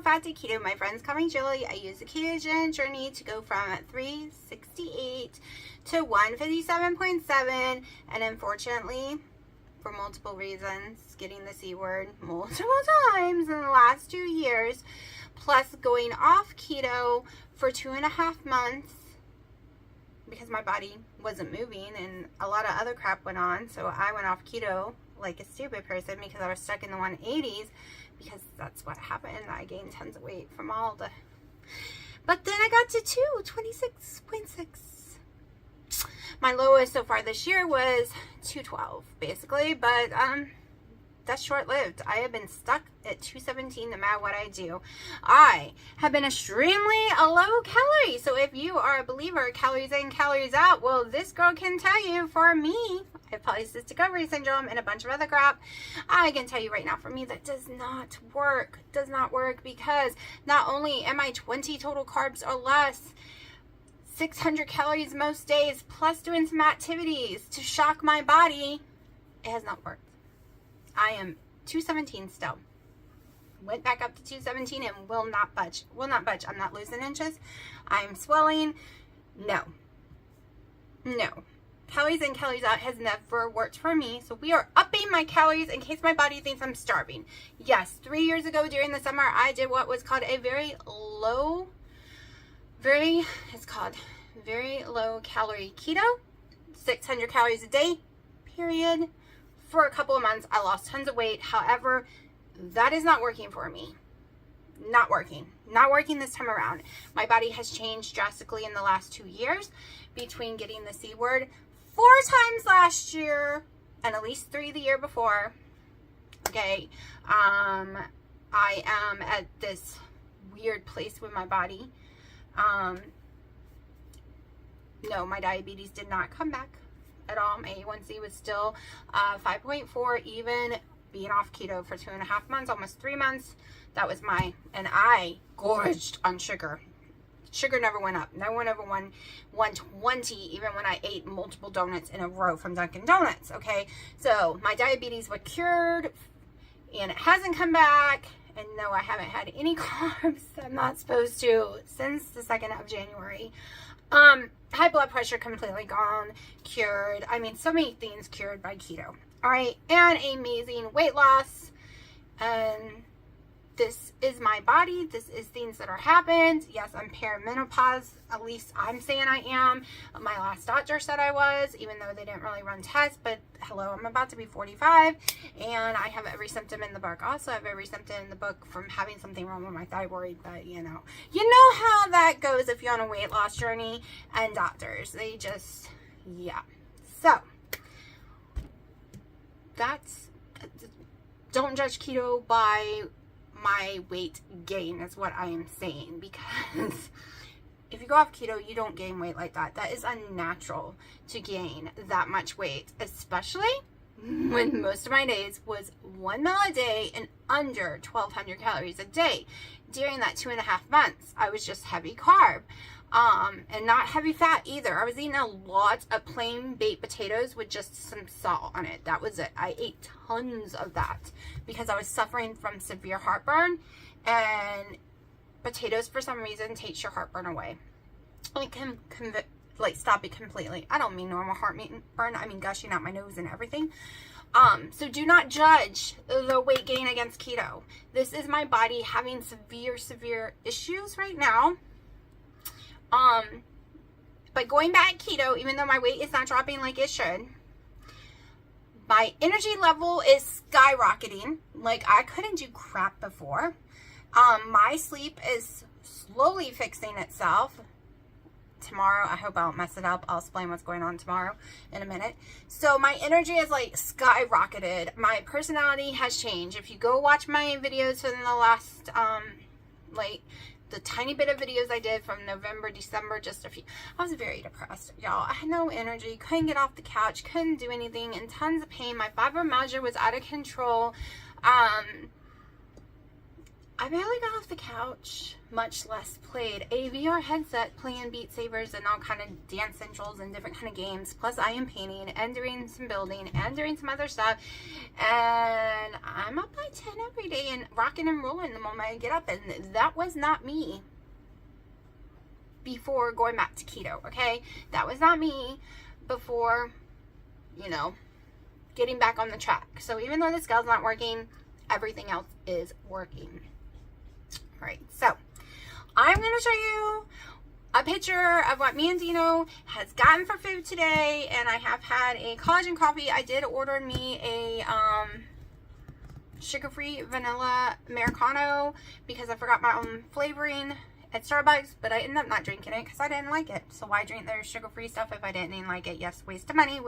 fat to keto. My friend's coming chili. I use the ketogenic journey to go from 368 to 157.7, and unfortunately, for multiple reasons, getting the C word multiple times in the last 2 years, plus going off keto for 2.5 months because my body wasn't moving and a lot of other crap went on. So I went off keto like a stupid person because I was stuck in the 180s, because that's what happened. I gained tons of weight from all the, but then I got to 26.6. My lowest so far this year was 212, basically, but that's short-lived. I have been stuck at 217 no matter what I do. I have been extremely low calorie. So if you are a believer, calories in, calories out, well, this girl can tell you, for me, I have polycystic ovary syndrome and a bunch of other crap. I can tell you right now, for me, that does not work. Does not work, because not only am I 20 total carbs or less, 600 calories most days, plus doing some activities to shock my body, it has not worked. I am 217 still. Went back up to 217 and will not budge. Will not budge. I'm not losing inches. I'm swelling. No. No. Calories in, calories out has never worked for me. So we are upping my calories in case my body thinks I'm starving. Yes, 3 years ago during the summer, I did what was called a very low calorie keto. 600 calories a day, period. For a couple of months, I lost tons of weight. However, that is not working for me. Not working. Not working this time around. My body has changed drastically in the last 2 years, between getting the C word 4 times last year and at least 3 the year before. Okay. I am at this weird place with my body. No, my diabetes did not come back at all. My A1C was still 5.4, even being off keto for 2.5 months, almost 3 months. That was and I gorged on sugar. Sugar never went up. No one ever won 120, even when I ate multiple donuts in a row from Dunkin' Donuts. Okay, so my diabetes was cured, and it hasn't come back. And no, I haven't had any carbs. I'm not supposed to since the 2nd of January. High blood pressure completely gone, cured. I mean, so many things cured by keto. All right, and amazing weight loss. And this is my body. This is things that are happened. Yes, I'm perimenopause. At least I'm saying I am. My last doctor said I was, even though they didn't really run tests. But hello, I'm about to be 45, and I have every symptom in the book. I also have every symptom in the book from having something wrong with my thyroid. But you know how that goes if you're on a weight loss journey, and doctors, they just, yeah. So that's, don't judge keto by my weight gain, is what I am saying, because if you go off keto, you don't gain weight like that. That is unnatural to gain that much weight, especially when most of my days was 1 meal a day and under 1,200 calories a day. During that 2.5 months, I was just heavy carb, and not heavy fat either. I was eating a lot of plain baked potatoes with just some salt on it. That was it. I ate tons of that because I was suffering from severe heartburn, and potatoes for some reason takes your heartburn away. It can stop it completely. I don't mean normal heartburn. I mean gushing out my nose and everything. So do not judge the weight gain against keto. This is my body having severe issues right now. But going back keto, even though my weight is not dropping like it should, my energy level is skyrocketing. Like, I couldn't do crap before. My sleep is slowly fixing itself. Tomorrow, I hope I don't mess it up. I'll explain what's going on tomorrow in a minute. So my energy is like skyrocketed. My personality has changed. If you go watch my videos from the last, the tiny bit of videos I did from November, December, I was very depressed, y'all. I had no energy, couldn't get off the couch, couldn't do anything, in tons of pain. My fibromyalgia was out of control. I barely got off the couch, much less played a VR headset playing Beat Sabers and all kind of Dance Centrals and different kind of games. Plus I am painting and doing some building and doing some other stuff. And I'm up by 10 every day and rocking and rolling the moment I get up. And that was not me before going back to keto, okay? That was not me before, you know, getting back on the track. So even though the scale's not working, everything else is working. All right, so I'm going to show you a picture of what me and Dino has gotten for food today. And I have had a collagen coffee. I did order me a sugar-free vanilla Americano because I forgot my own flavoring at Starbucks, but I ended up not drinking it because I didn't like it. So why drink their sugar-free stuff if I didn't even like it? Yes, waste of money,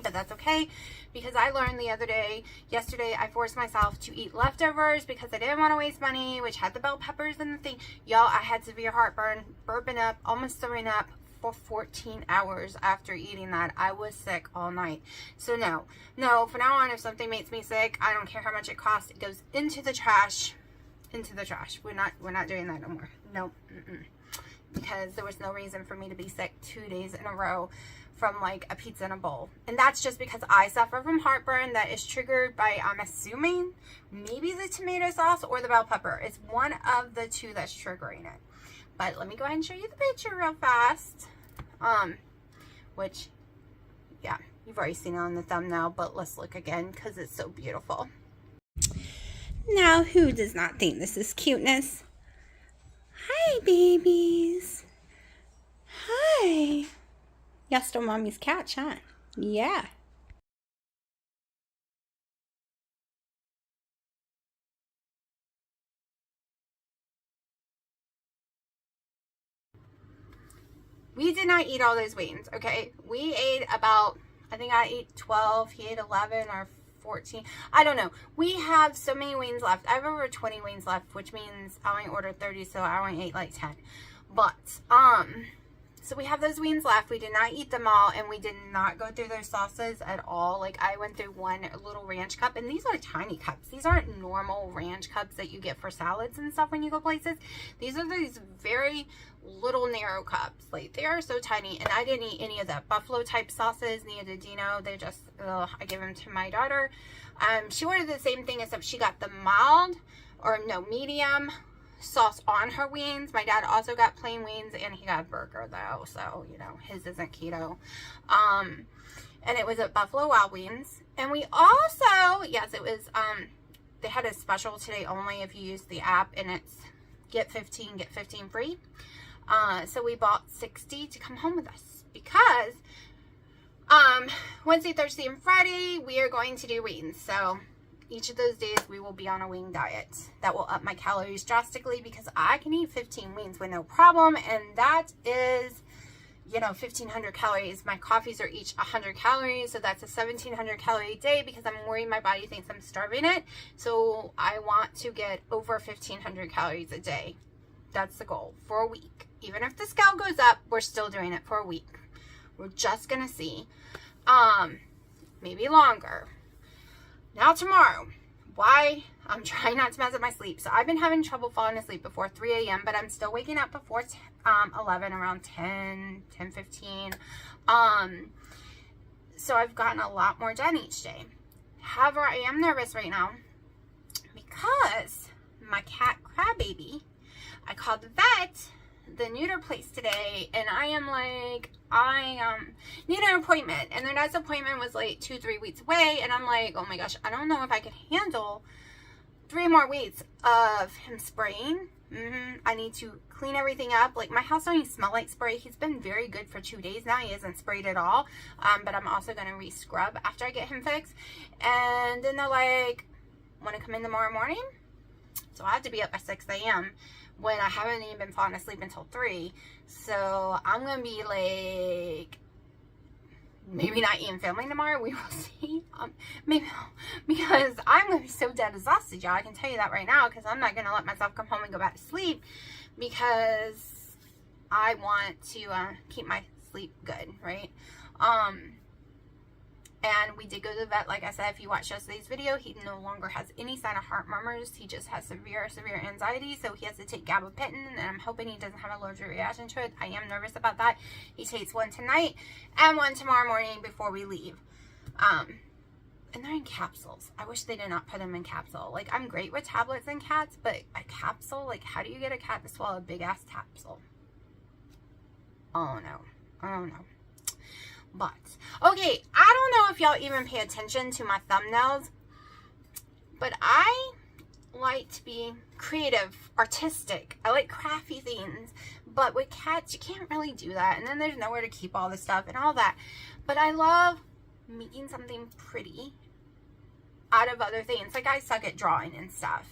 but that's okay, because I learned the other day, yesterday, I forced myself to eat leftovers because I didn't want to waste money, which had the bell peppers and the thing. Y'all, I had severe heartburn, burping up, almost throwing up for 14 hours after eating that. I was sick all night. So no, from now on, if something makes me sick, I don't care how much it costs, it goes into the trash. We're not doing that no more. Nope. Because there was no reason for me to be sick 2 days in a row from like a pizza in a bowl. And that's just because I suffer from heartburn that is triggered by, I'm assuming, maybe the tomato sauce or the bell pepper. It's one of the two that's triggering it. But let me go ahead and show you the picture real fast. Which, yeah, you've already seen it on the thumbnail, but let's look again because it's so beautiful. Now, who does not think this is cuteness? Hi, babies. Hi. Y'all stole mommy's couch, huh? Yeah. We did not eat all those wings, okay? We ate about, I think I ate 12, he ate 11 or 14. I don't know. We have so many wings left. I have over 20 wings left, which means I only ordered 30, so I only ate like 10. But, so we have those wings left. We did not eat them all, and we did not go through those sauces at all. Like, I went through one little ranch cup, and these are tiny cups. These aren't normal ranch cups that you get for salads and stuff when you go places. These are these very little narrow cups. Like, they are so tiny, and I didn't eat any of the buffalo type sauces, neither did Dino. They just, I give them to my daughter. She ordered the same thing, except she got the mild, or no, medium sauce on her wings. My dad also got plain wings, and he got a burger though, so you know, his isn't keto. And it was at Buffalo Wild Wings. And we also, yes, it was, they had a special today only if you use the app, and it's get 15 free. So we bought 60 to come home with us because Wednesday, Thursday, and Friday we are going to do wings. So each of those days we will be on a wing diet. That will up my calories drastically because I can eat 15 wings with no problem, and that is, you know, 1,500 calories. My coffees are each 100 calories, so that's a 1,700 calorie day because I'm worried my body thinks I'm starving it. So I want to get over 1,500 calories a day. That's the goal for a week. Even if the scale goes up, we're still doing it for a week. We're just gonna see. Maybe longer. Now tomorrow, why? I'm trying not to mess up my sleep. So I've been having trouble falling asleep before 3 a.m., but I'm still waking up before 11, around 10:15. So I've gotten a lot more done each day. However, I am nervous right now because my cat Crabbaby, I called the vet, the neuter place today, and I am like, I need an appointment, and their next appointment was like 2-3 weeks away, and I'm like, oh my gosh, I don't know if I could handle 3 more weeks of him spraying. I need to clean everything up. Like, my house don't even smell like spray. He's been very good for 2 days now. He hasn't sprayed at all. But I'm also going to re-scrub after I get him fixed. And then they're like, want to come in tomorrow morning? So I have to be up by 6 a.m. when I haven't even been falling asleep until 3. So I'm going to be like, maybe not eating filming tomorrow. We will see. Maybe, because I'm going to be so dead exhausted, y'all. I can tell you that right now, because I'm not going to let myself come home and go back to sleep, because I want to keep my sleep good, right? And we did go to the vet. Like I said, if you watched yesterday's video, he no longer has any sign of heart murmurs. He just has severe anxiety. So he has to take gabapentin, and I'm hoping he doesn't have an allergic reaction to it. I am nervous about that. He takes one tonight and one tomorrow morning before we leave. And they're in capsules. I wish they did not put them in capsule. Like, I'm great with tablets and cats, but a capsule? Like, how do you get a cat to swallow a big-ass capsule? Oh, no. Oh, no. But, okay, I don't know if y'all even pay attention to my thumbnails, but I like to be creative, artistic. I like crafty things, but with cats, you can't really do that, and then there's nowhere to keep all this stuff and all that. But I love making something pretty out of other things. Like, I suck at drawing and stuff.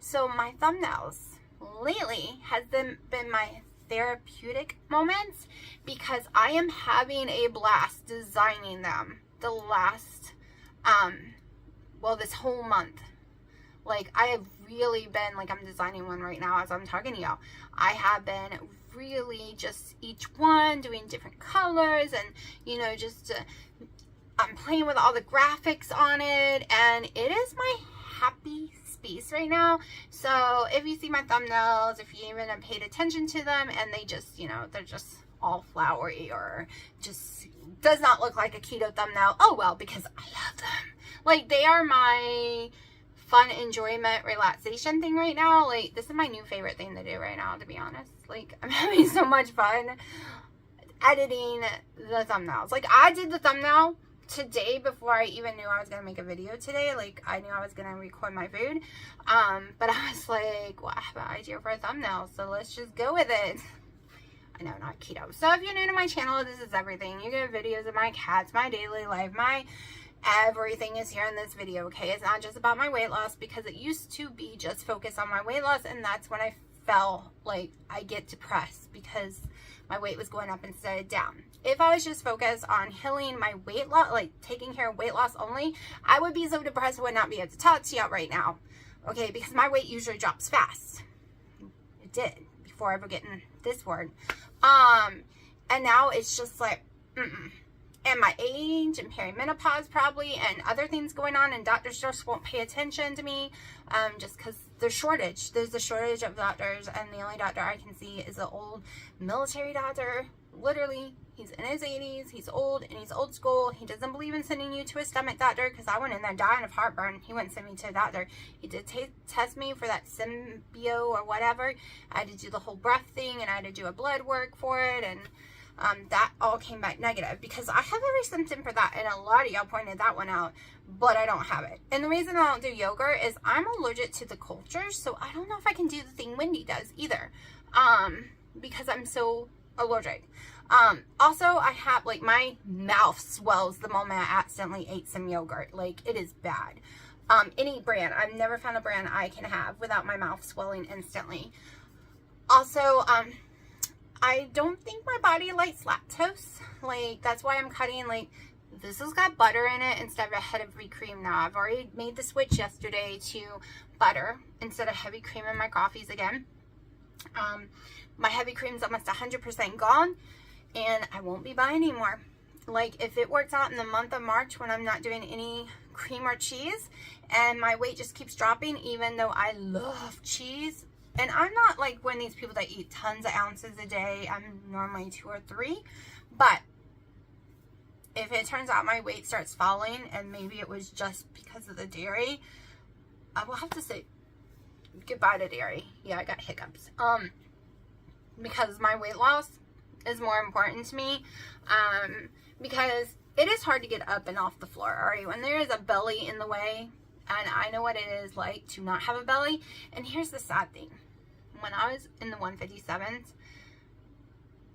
So my thumbnails lately has been my therapeutic moments, because I am having a blast designing them the last well, this whole month. Like, I have really been, like, I'm designing one right now as I'm talking to y'all. I have been really just each one doing different colors, and you know, just I'm playing with all the graphics on it, and it is my happy space right now. So if you see my thumbnails, if you even have paid attention to them, and they just, you know, they're just all flowery or just does not look like a keto thumbnail, oh well, because I love them. Like, they are my fun enjoyment relaxation thing right now. Like, this is my new favorite thing to do right now, to be honest. Like, I'm having so much fun editing the thumbnails. Like, I did the thumbnail today before I even knew I was going to make a video today. Like, I knew I was going to record my food. But I was like, well, I have an idea for a thumbnail, so let's just go with it. I know, not keto. So if you're new to my channel, this is everything. You get videos of my cats, my daily life, my everything is here in this video, okay? It's not just about my weight loss, because it used to be just focused on my weight loss, and that's when I felt like I get depressed because my weight was going up instead of down. If I was just focused on healing my weight loss, like taking care of weight loss only, I would be so depressed I would not be able to talk to you right now, okay? Because my weight usually drops fast. It did before ever getting this word. And now it's just like, and my age and perimenopause probably, and other things going on, and doctors just won't pay attention to me, just because there's a shortage of doctors, and the only doctor I can see is an old military doctor. Literally, he's in his 80s, he's old, and he's old school. He doesn't believe in sending you to a stomach doctor, because I went in there dying of heartburn. He wouldn't send me to a doctor. He did test me for that symbio or whatever. I had to do the whole breath thing, and I had to do a blood work for it, and that all came back negative, because I have every symptom for that, and a lot of y'all pointed that one out, but I don't have it. And the reason I don't do yogurt is I'm allergic to the cultures, so I don't know if I can do the thing Wendy does either, because I'm so allergic. Also, I have, like, my mouth swells the moment I accidentally ate some yogurt. Like, it is bad. Any brand, I've never found a brand I can have without my mouth swelling instantly. Also, I don't think my body likes lactose. Like, that's why I'm cutting, like, this has got butter in it instead of a heavy cream now. I've already made the switch yesterday to butter instead of heavy cream in my coffees again. My heavy cream's almost 100% gone, and I won't be buying anymore. Like, if it works out in the month of March when I'm not doing any cream or cheese, and my weight just keeps dropping, even though I love cheese, and I'm not like one of these people that eat tons of ounces a day. I'm normally 2 or 3. But if it turns out my weight starts falling, and maybe it was just because of the dairy, I will have to say goodbye to dairy. Yeah, I got hiccups. Because my weight loss is more important to me. Because it is hard to get up and off the floor, alright? When there is a belly in the way, and I know what it is like to not have a belly. And here's the sad thing. When I was in the 157s,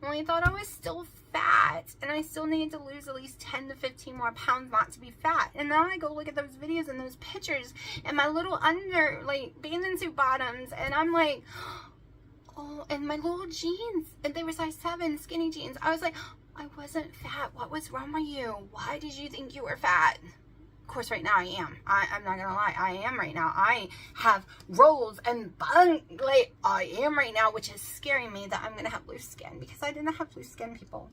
I thought I was still fat, and I still needed to lose at least 10 to 15 more pounds not to be fat. And now I go look at those videos and those pictures and my little like, bathing suit bottoms, and I'm like, oh, and my little jeans, and they were size 7 skinny jeans. I was like, I wasn't fat. What was wrong with you? Why did you think you were fat? Of course, right now I am. I'm not gonna lie, I am right now. I have rolls and bun, like, I am right now, which is scaring me that I'm gonna have loose skin, because I didn't have loose skin, people.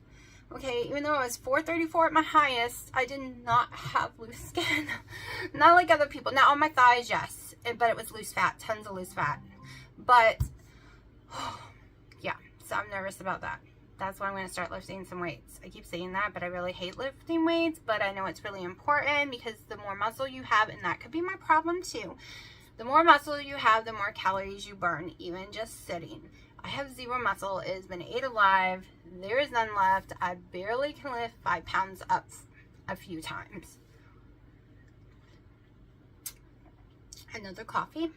Okay, even though I was 434 at my highest, I did not have loose skin. Not like other people. Now on my thighs, yes, but it was loose fat, tons of loose fat. But yeah, so I'm nervous about that. That's why I'm going to start lifting some weights. I keep saying that, but I really hate lifting weights, but I know it's really important because the more muscle you have, and that could be my problem too, the more muscle you have, the more calories you burn, even just sitting. I have zero muscle. It has been ate alive. There is none left. I barely can lift 5 pounds up a few times. Another coffee.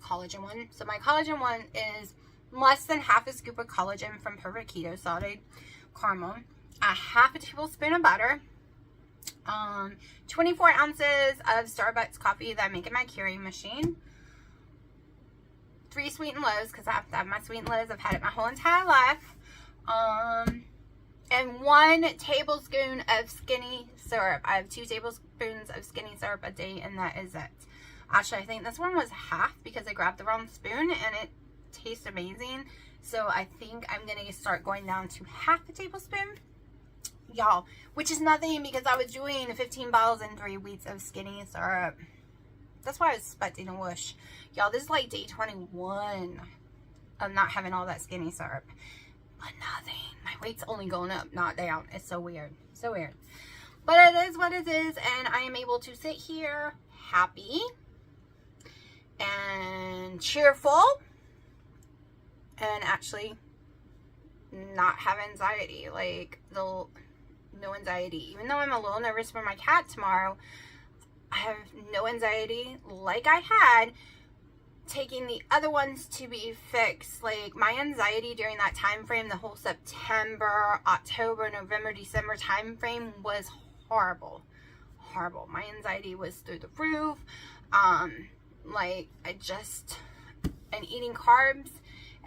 Collagen one. So my collagen one is less than half a scoop of collagen from Perfect Keto salted caramel, a half a tablespoon of butter, 24 ounces of Starbucks coffee that I make in my Keurig machine, 3 sweet and lows because I have to have my sweet and lows. I've had it my whole entire life. And 1 tablespoon of skinny syrup. I have 2 tablespoons of skinny syrup a day, and that is it. Actually, I think this one was half because I grabbed the wrong spoon, and it tastes amazing. So I think I'm going to start going down to half a tablespoon. Y'all, which is nothing because I was doing 15 bottles in 3 weeks of skinny syrup. That's why I was expecting a whoosh. Y'all, this is like day 21 of not having all that skinny syrup. But nothing. My weight's only going up, not down. It's so weird. So weird. But it is what it is. And I am able to sit here happy and cheerful. And actually not have anxiety. Like, no anxiety. Even though I'm a little nervous for my cat tomorrow, I have no anxiety like I had taking the other ones to be fixed. Like, my anxiety during that time frame, the whole September, October, November, December time frame was horrible. Horrible. My anxiety was through the roof. Like, and eating carbs.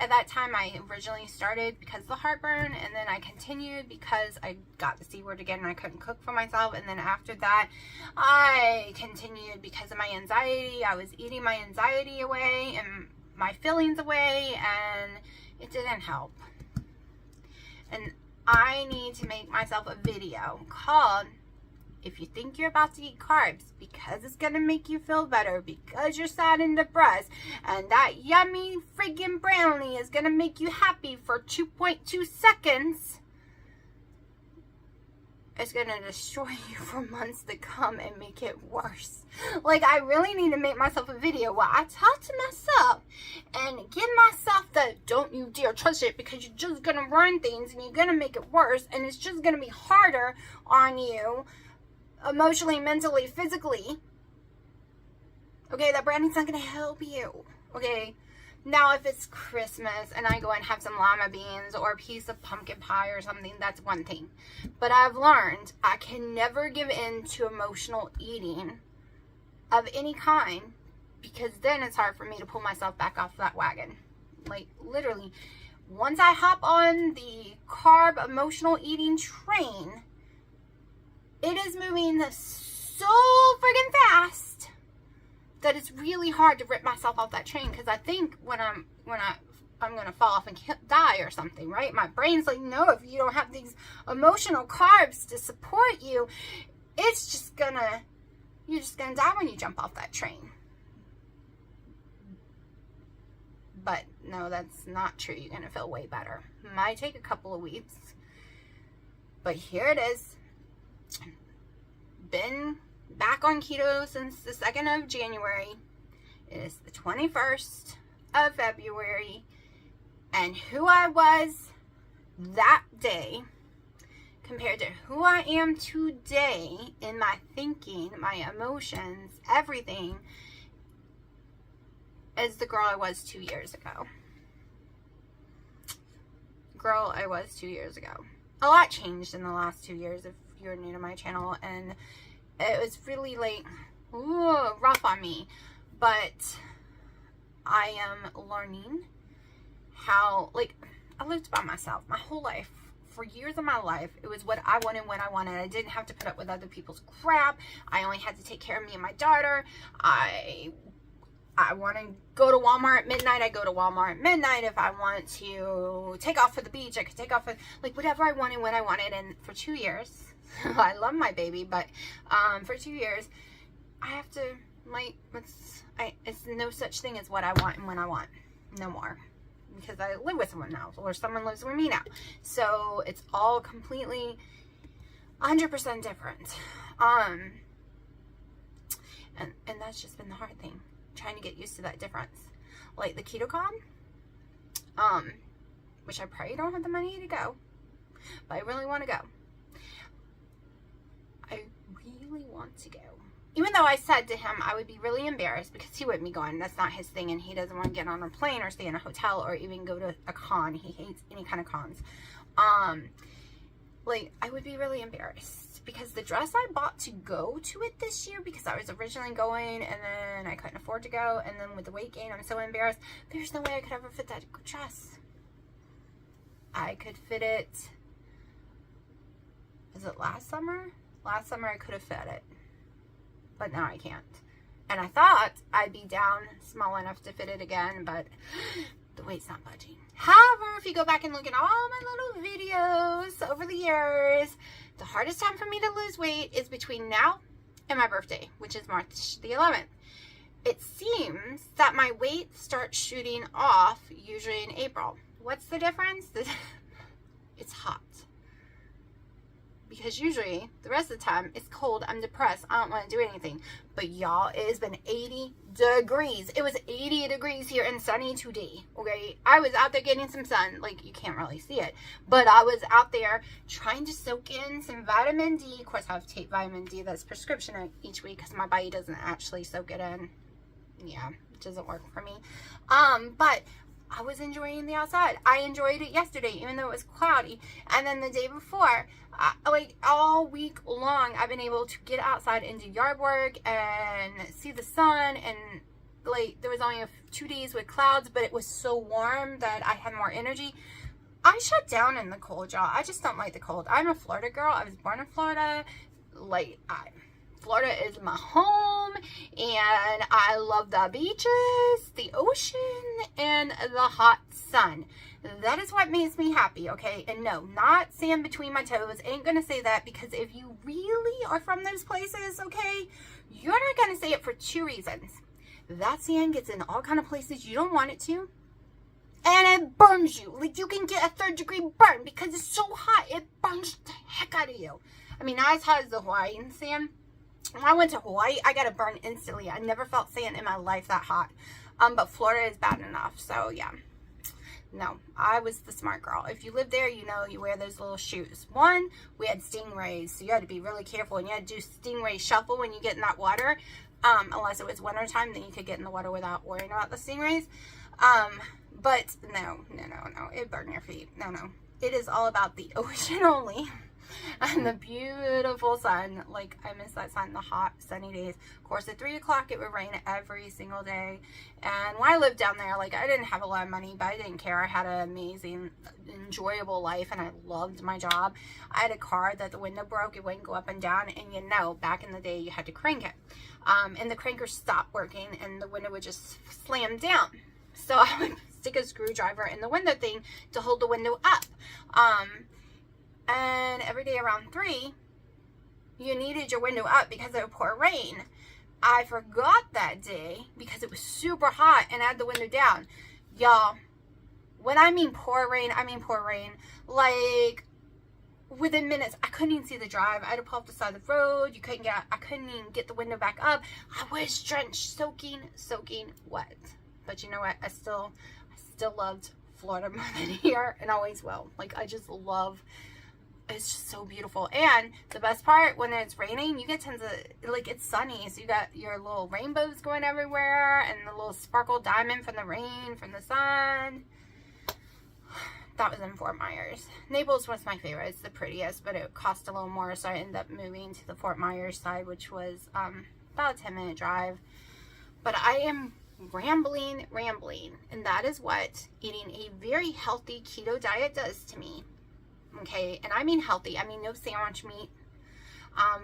At that time, I originally started because of the heartburn, and then I continued because I got the C word again and I couldn't cook for myself. And then after that, I continued because of my anxiety. I was eating my anxiety away and my feelings away, and it didn't help. And I need to make myself a video called, if you think you're about to eat carbs because it's going to make you feel better, because you're sad and depressed, and that yummy friggin' brownie is going to make you happy for 2.2 seconds, it's going to destroy you for months to come and make it worse. Like, I really need to make myself a video where I talk to myself and give myself the don't you dare trust it, because you're just going to ruin things and you're going to make it worse, and it's just going to be harder on you. Emotionally, mentally, physically. Okay, that branding's not going to help you. Okay, now if it's Christmas and I go and have some lima beans or a piece of pumpkin pie or something, that's one thing. But I've learned I can never give in to emotional eating of any kind, because then it's hard for me to pull myself back off that wagon. Like, literally, once I hop on the carb emotional eating train, it is moving so friggin' fast that it's really hard to rip myself off that train, because I think I'm gonna fall off and die or something, right? My brain's like, no, if you don't have these emotional carbs to support you, you're just gonna die when you jump off that train. But no, that's not true. You're gonna feel way better. Might take a couple of weeks, but here it is. Been back on keto since the 2nd of January. It is the 21st of February, and who I was that day compared to who I am today in my thinking, my emotions, everything, is the girl I was 2 years ago. Girl I was 2 years ago. A lot changed in the last 2 years if you're new to my channel, and it was really like rough on me, but I am learning how, like, I lived by myself my whole life. For years of my life, it was what I wanted when I wanted. I didn't have to put up with other people's crap. I only had to take care of me and my daughter. I I want to go to Walmart at midnight, I go to Walmart at midnight. If I want to take off for the beach, I could take off for, like, whatever I wanted when I wanted. And for 2 years, I love my baby, but for 2 years, I have to, like, it's no such thing as what I want and when I want. No more. Because I live with someone now, or someone lives with me now. So it's all completely 100% different. And that's just been the hard thing, trying to get used to that difference. Like the KetoCon, which I probably don't have the money to go, but I really want to go. I really want to go. Even though I said to him I would be really embarrassed because he wouldn't be going. That's not his thing, and he doesn't want to get on a plane or stay in a hotel or even go to a con. He hates any kind of cons. Like, I would be really embarrassed because the dress I bought to go to it this year, because I was originally going and then I couldn't afford to go, and then with the weight gain I'm so embarrassed. There's no way I could ever fit that dress. I could fit it, was it last summer? Last summer I could have fit it, but now I can't. And I thought I'd be down small enough to fit it again, but the weight's not budging. However, if you go back and look at all my little videos over the years, the hardest time for me to lose weight is between now and my birthday, which is March the 11th. It seems that my weight starts shooting off usually in April. What's the difference? It's hot. Because usually the rest of the time it's cold, I'm depressed, I don't want to do anything. But y'all, it has been 80 degrees. It was 80 degrees here and sunny today, okay? I was out there getting some sun. Like, you can't really see it, but I was out there trying to soak in some vitamin D. Of course, I have to take vitamin D that's prescription each week because my body doesn't actually soak it in. Yeah, it doesn't work for me. But I was enjoying the outside. I enjoyed it yesterday, even though it was cloudy. And then the day before, like all week long, I've been able to get outside and do yard work and see the sun. And like, there was only 2 days with clouds, but it was so warm that I had more energy. I shut down in the cold, y'all. I just don't like the cold. I'm a Florida girl. I was born in Florida. Like, Florida is my home, and I love the beaches, the ocean, and the hot sun. That is what makes me happy, okay? And no, not sand between my toes. Ain't gonna say that, because if you really are from those places, okay, you're not gonna say it for 2 reasons. That sand gets in all kind of places you don't want it to, and it burns you. Like, you can get a 3rd-degree burn because it's so hot. It burns the heck out of you. I mean, not as hot as the Hawaiian sand. When I went to Hawaii, I got a burn instantly. I never felt sand in my life that hot. But Florida is bad enough. So, yeah. No, I was the smart girl. If you live there, you know you wear those little shoes. One, we had stingrays, so you had to be really careful. And you had to do stingray shuffle when you get in that water. Unless it was wintertime, then you could get in the water without worrying about the stingrays. But no. It burned your feet. No. It is all about the ocean only. And the beautiful sun. Like, I miss that sun, the hot sunny days. Of course, at 3 o'clock it would rain every single day. And when I lived down there, like, I didn't have a lot of money, but I didn't care. I had an amazing, enjoyable life, and I loved my job. I had a car that the window broke. It wouldn't go up and down, and you know, back in the day you had to crank it, and the cranker stopped working and the window would just slam down. So I would stick a screwdriver in the window thing to hold the window up. And every day around 3, you needed your window up because it would pour rain. I forgot that day because it was super hot and I had the window down. Y'all, when I mean pour rain, I mean pour rain. Like, within minutes, I couldn't even see the drive. I had to pull off the side of the road. I couldn't even get the window back up. I was drenched, soaking wet. But you know what? I still loved Florida more than here, and always will. Like, I just love. It's just so beautiful. And the best part, when it's raining, you get tons of, like, it's sunny, so you got your little rainbows going everywhere and the little sparkle diamond from the rain, from the sun. That was in Fort Myers. Naples was my favorite. It's the prettiest, but it cost a little more, so I ended up moving to the Fort Myers side, which was about a 10-minute drive. But I am rambling, and that is what eating a very healthy keto diet does to me. Okay, and I mean healthy. I mean no sandwich meat.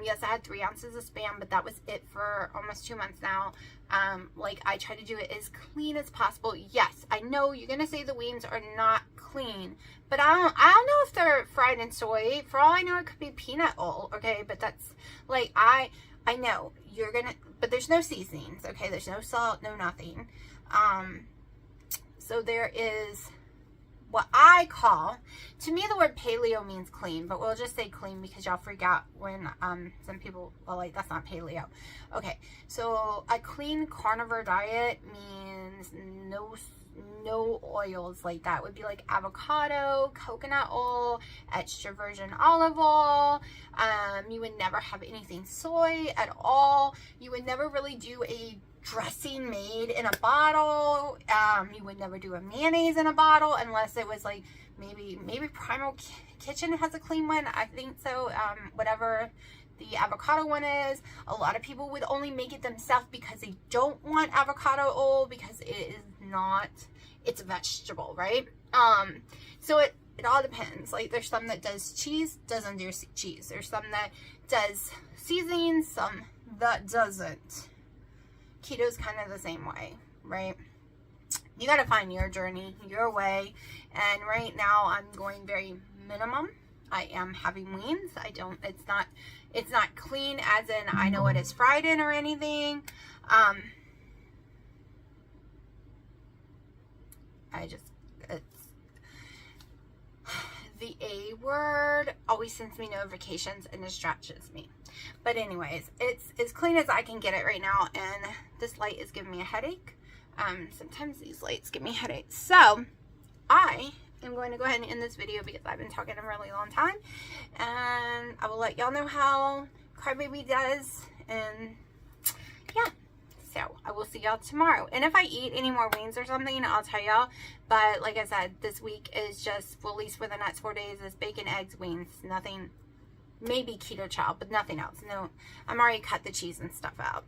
Yes, I had 3 ounces of Spam, but that was it for almost 2 months now. Like, I try to do it as clean as possible. Yes, I know you're gonna say the wings are not clean, but I don't know if they're fried in soy. For all I know, it could be peanut oil, okay? But that's, like, I know you're gonna, but there's no seasonings, okay? There's no salt, no nothing. So there is what I call, to me the word paleo means clean, but we'll just say clean because y'all freak out when some people are like, that's not paleo. Okay, so a clean carnivore diet means no oils. Like, that would be like avocado, coconut oil, extra virgin olive oil. You would never have anything soy at all. You would never really do a dressing made in a bottle. You would never do a mayonnaise in a bottle unless it was like maybe Primal Kitchen has a clean one. I think so. Whatever the avocado one is, a lot of people would only make it themselves because they don't want avocado oil because it is not, it's a vegetable, right? So it all depends. Like, there's some that does cheese, doesn't do cheese. There's some that does seasoning, some that doesn't. Keto's kind of the same way, right? You got to find your journey, your way. And right now I'm going very minimum. I am having wings. It's not clean as in I know it is fried in or anything. It's the A word always sends me notifications and distractions me. But anyways, it's as clean as I can get it right now, and this light is giving me a headache. Sometimes these lights give me headaches. So I am going to go ahead and end this video because I've been talking a really long time, and I will let y'all know how Crybaby does. And yeah, so I will see y'all tomorrow. And if I eat any more wings or something, I'll tell y'all. But like I said, this week is just, well, at least for the next 4 days, is bacon, eggs, wings, nothing. Maybe keto chow, but nothing else. No, I'm already cut the cheese and stuff out.